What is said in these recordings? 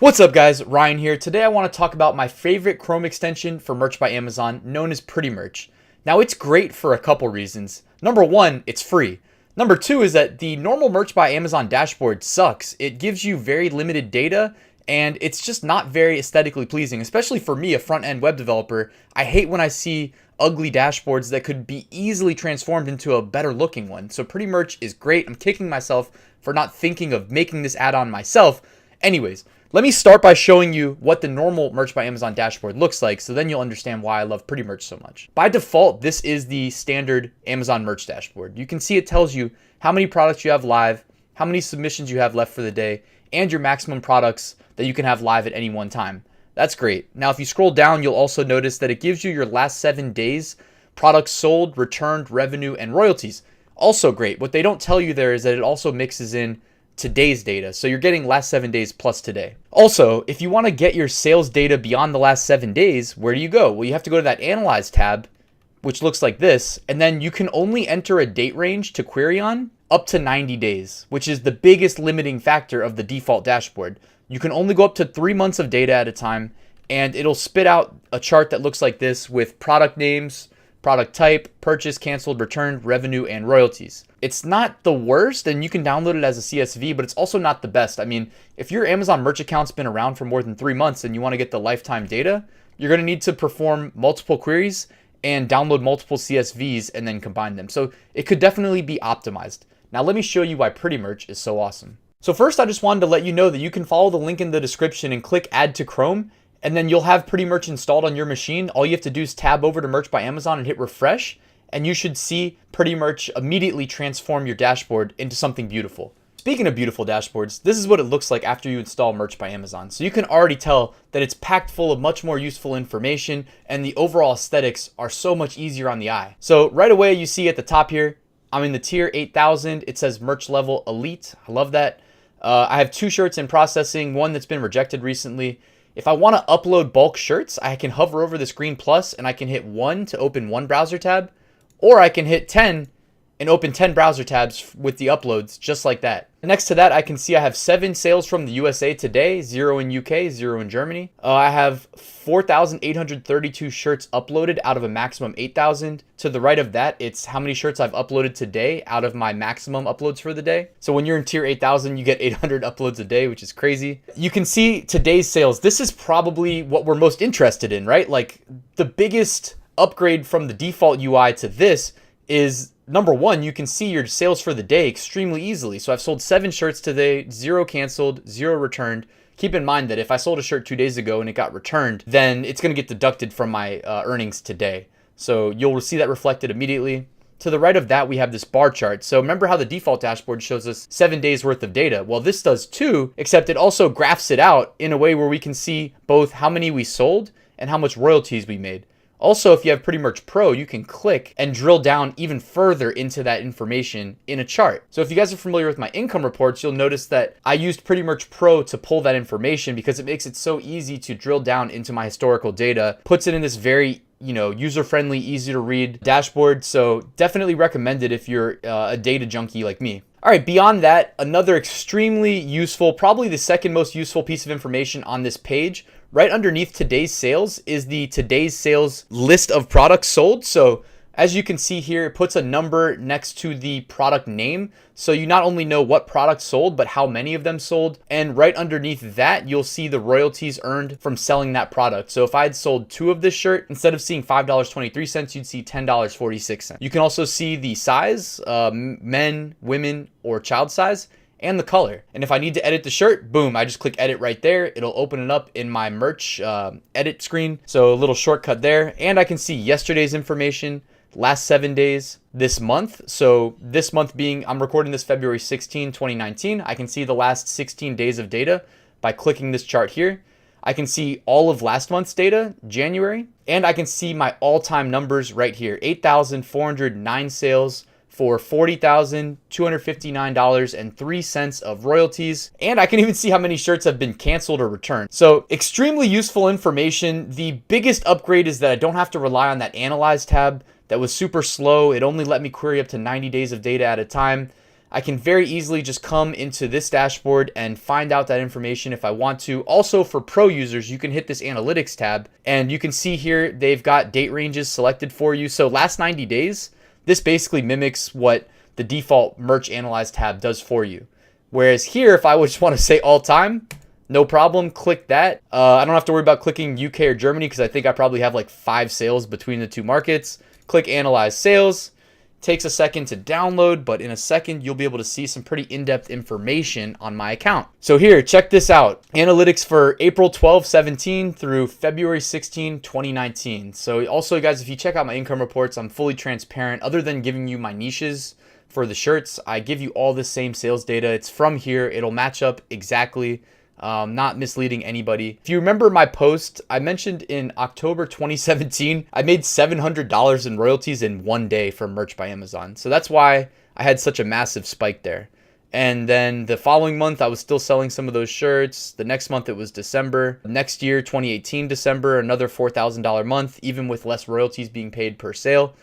What's up guys, Ryan here. Today I want to talk about my favorite Chrome extension for merch by Amazon known as Pretty Merch. Now it's great for a couple reasons. Number one, it's free. Number two is that the normal merch by Amazon dashboard sucks. It gives you very limited data and it's just not very aesthetically pleasing, especially for me, a front-end web developer. I hate when I see ugly dashboards that could be easily transformed into a better looking one. So Pretty Merch is great. I'm kicking myself for not thinking of making this add-on myself. Anyways, let me start by showing you what the normal Merch by Amazon dashboard looks like, so then you'll understand why I love Pretty Merch so much. By default, this is the standard Amazon merch dashboard. You can see it tells you how many products you have live, how many submissions you have left for the day, and your maximum products that you can have live at any one time. That's great. Now, if you scroll down, you'll also notice that it gives you your last 7 days, products sold, returned, revenue, and royalties. Also great. What they don't tell you there is that it also mixes in today's data. So you're getting last 7 days plus today. Also, if you want to get your sales data beyond the last 7 days, where do you go? Well, you have to go to that Analyze tab, which looks like this, and then you can only enter a date range to query on up to 90 days, which is the biggest limiting factor of the default dashboard. You can only go up to 3 months of data at a time, and it'll spit out a chart that looks like this with product names, product type, purchase, canceled, returned, revenue, and royalties. It's not the worst, and you can download it as a CSV, but it's also not the best. I mean, if your Amazon merch account's been around for more than 3 months and you want to get the lifetime data, you're going to need to perform multiple queries and download multiple CSVs and then combine them. So it could definitely be optimized. Now let me show you why Pretty Merch is so awesome. So first, I just wanted to let you know that you can follow the link in the description and click Add to Chrome, and then you'll have Pretty Merch installed on your machine. All you have to do is tab over to Merch by Amazon and hit refresh, and you should see Pretty Merch immediately transform your dashboard into something beautiful. Speaking of beautiful dashboards, this is what it looks like after you install Merch by Amazon. So you can already tell that it's packed full of much more useful information, and the overall aesthetics are so much easier on the eye. So right away, you see at the top here, I'm in the tier 8000. It says merch level elite. I love that. I have 2 shirts in processing, one that's been rejected recently. If I want to upload bulk shirts, I can hover over this green plus and I can hit 1 to open 1 browser tab, or I can hit 10 and open 10 browser tabs with the uploads just like that. Next to that, I can see I have 7 sales from the USA today, 0 in UK, 0 in Germany. I have 4,832 shirts uploaded out of a maximum 8,000. To the right of that, it's how many shirts I've uploaded today out of my maximum uploads for the day. So when you're in tier 8,000, you get 800 uploads a day, which is crazy. You can see today's sales. This is probably what we're most interested in, right? Like the biggest upgrade from the default UI to this is number one, you can see your sales for the day extremely easily. So I've sold 7 shirts today, 0 canceled, 0 returned. Keep in mind that if I sold a shirt 2 days ago and it got returned, then it's going to get deducted from my earnings today. So you'll see that reflected immediately. To the right of that, we have this bar chart. So remember how the default dashboard shows us 7 days worth of data? Well, this does too, except it also graphs it out in a way where we can see both how many we sold and how much royalties we made. Also, if you have Pretty Merch Pro, you can click and drill down even further into that information in a chart. So if you guys are familiar with my income reports, you'll notice that I used Pretty Merch Pro to pull that information because it makes it so easy to drill down into my historical data, puts it in this very user-friendly, easy to read dashboard. So definitely recommend it if you're a data junkie like me. All right, beyond that, another extremely useful, probably the second most useful piece of information on this page, right underneath today's sales is the today's sales list of products sold. So as you can see here, it puts a number next to the product name. So you not only know what products sold, but how many of them sold. And right underneath that, you'll see the royalties earned from selling that product. So if I had sold 2 of this shirt, instead of seeing $5.23, you'd see $10.46. You can also see the size, men, women, or child size, and the color. And if I need to edit the shirt, boom, I just click edit right there. It'll open it up in my merch edit screen. So a little shortcut there. And I can see yesterday's information, last 7 days, this month. So this month being, I'm recording this February 16, 2019. I can see the last 16 days of data by clicking this chart here. I can see all of last month's data, January, and I can see my all-time numbers right here, 8,409 sales, for $40,259.03 of royalties. And I can even see how many shirts have been canceled or returned. So extremely useful information. The biggest upgrade is that I don't have to rely on that Analyze tab that was super slow. It only let me query up to 90 days of data at a time. I can very easily just come into this dashboard and find out that information if I want to. Also, for pro users, you can hit this analytics tab and you can see here they've got date ranges selected for you. So last 90 days, this basically mimics what the default merch analyze tab does for you. Whereas here, if I would just want to say all time, no problem, click that. I don't have to worry about clicking UK or Germany because I think I probably have like 5 sales between the two markets. Click analyze sales. Takes a second to download, but in a second, you'll be able to see some pretty in-depth information on my account. So here, check this out. Analytics for April 12, 17 through February 16, 2019. So also, guys, if you check out my income reports, I'm fully transparent. Other than giving you my niches for the shirts, I give you all the same sales data. It's from here. It'll match up exactly. Not misleading anybody. If you remember my post, I mentioned in October 2017, I made $700 in royalties in one day from Merch by Amazon. So that's why I had such a massive spike there. And then the following month, I was still selling some of those shirts. The next month, it was December. Next year, 2018, December, another $4,000 month, even with less royalties being paid per sale.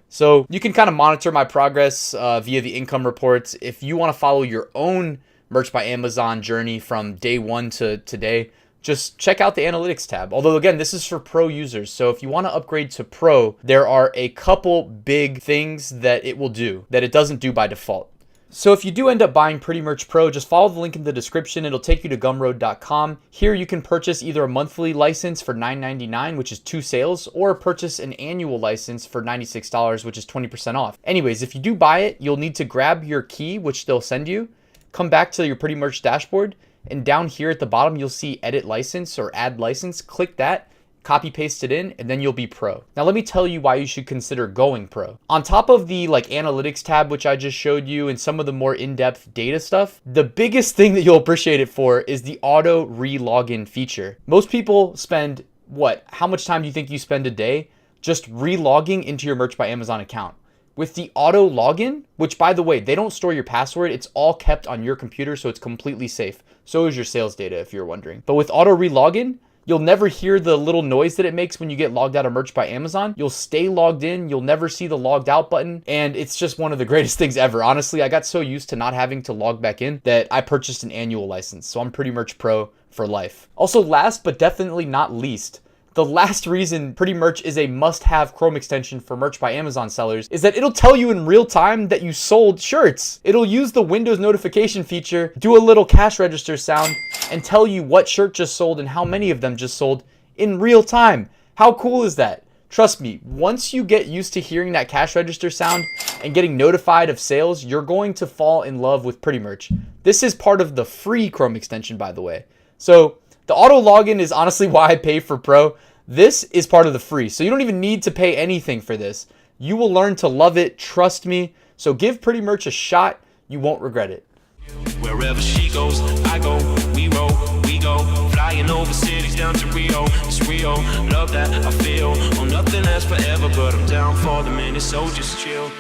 So you can kind of monitor my progress via the income reports. If you want to follow your own Merch by Amazon journey from day one to today, just check out the analytics tab. Although again, this is for pro users. So if you want to upgrade to pro, there are a couple big things that it will do that it doesn't do by default. So if you do end up buying Pretty Merch Pro, just follow the link in the description. It'll take you to gumroad.com. Here you can purchase either a monthly license for $9.99, which is 2 sales, or purchase an annual license for $96, which is 20% off. Anyways, if you do buy it, you'll need to grab your key, which they'll send you. Come back to your Pretty Merch dashboard, and down here at the bottom, you'll see edit license or add license. Click that, copy paste it in, and then you'll be pro. Now, let me tell you why you should consider going pro. On top of the analytics tab, which I just showed you, and some of the more in-depth data stuff, the biggest thing that you'll appreciate it for is the auto re-login feature. Most people spend how much time do you think you spend a day just re-logging into your Merch by Amazon account? With the auto login, which by the way, they don't store your password, it's all kept on your computer, so it's completely safe. So is your sales data, if you're wondering. But with auto re-login, you'll never hear the little noise that it makes when you get logged out of Merch by Amazon. You'll stay logged in, you'll never see the logged out button, and it's just one of the greatest things ever. Honestly, I got so used to not having to log back in that I purchased an annual license, so I'm Pretty Merch Pro for life. Also, last but definitely not least, the last reason Pretty Merch is a must-have Chrome extension for Merch by Amazon sellers is that it'll tell you in real time that you sold shirts. It'll use the Windows notification feature, do a little cash register sound, and tell you what shirt just sold and how many of them just sold in real time. How cool is that? Trust me, once you get used to hearing that cash register sound and getting notified of sales, you're going to fall in love with Pretty Merch. This is part of the free Chrome extension, by the way. So the auto login is honestly why I pay for Pro. This is part of the free, so you don't even need to pay anything for this. You will learn to love it, trust me. So give Pretty Merch a shot. You won't regret it. Wherever she goes, I go, we roll, we go. Flying over cities down to Rio, it's Rio. Love that I feel, oh nothing lasts forever, but I'm down for the minute, so just chill.